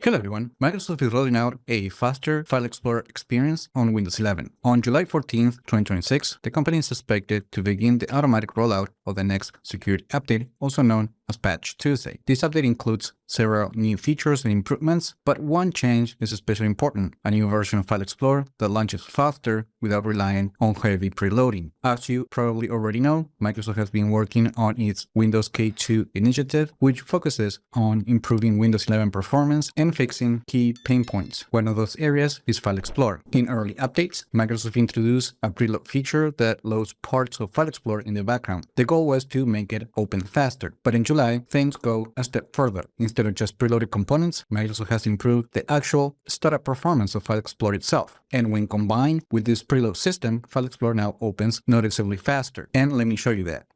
Hello everyone, Microsoft is rolling out a faster File Explorer experience on Windows 11. On July 14th, 2026, the company is expected to begin the automatic rollout of the next security update, also known as Patch Tuesday. This update includes several new features and improvements, but one change is especially important: a new version of File Explorer that launches faster without relying on heavy preloading. As you probably already know, Microsoft has been working on its Windows K2 initiative, which focuses on improving Windows 11 performance and fixing key pain points. One of those areas is File Explorer. In early updates, Microsoft introduced a preload feature that loads parts of File Explorer in the background. The goal was to make it open faster, but in July, things go a step further. Instead of just preloaded components, Microsoft has improved the actual startup performance of File Explorer itself. And when combined with this preload system, File Explorer now opens noticeably faster. And let me show you that.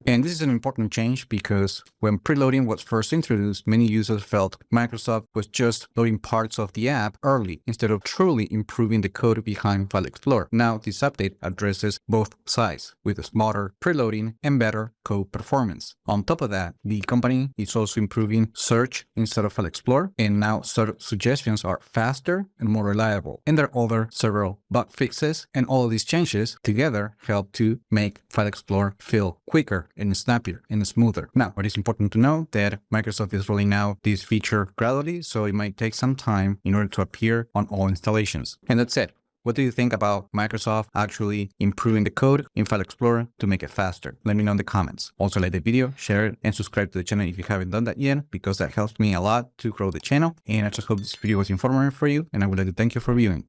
And this is an important change because when preloading was first introduced, many users felt Microsoft was just loading parts of the app early instead of truly improving the code behind File Explorer. Now, this update addresses both sides with smarter preloading and better code performance. On top of that, the company is also improving search instead of File Explorer, and now search suggestions are faster and more reliable. And there are several bug fixes, and all of these changes together help to make File Explorer feel quicker and snappier and smoother. Now, it is important to know that Microsoft is rolling out this feature gradually, so it might take some time in order to appear on all installations. And that's it. What do you think about Microsoft actually improving the code in File Explorer to make it faster? Let me know in the comments. Also, like the video, share it, and subscribe to the channel if you haven't done that yet, because that helps me a lot to grow the channel. And I just hope this video was informative for you, and I would like to thank you for viewing.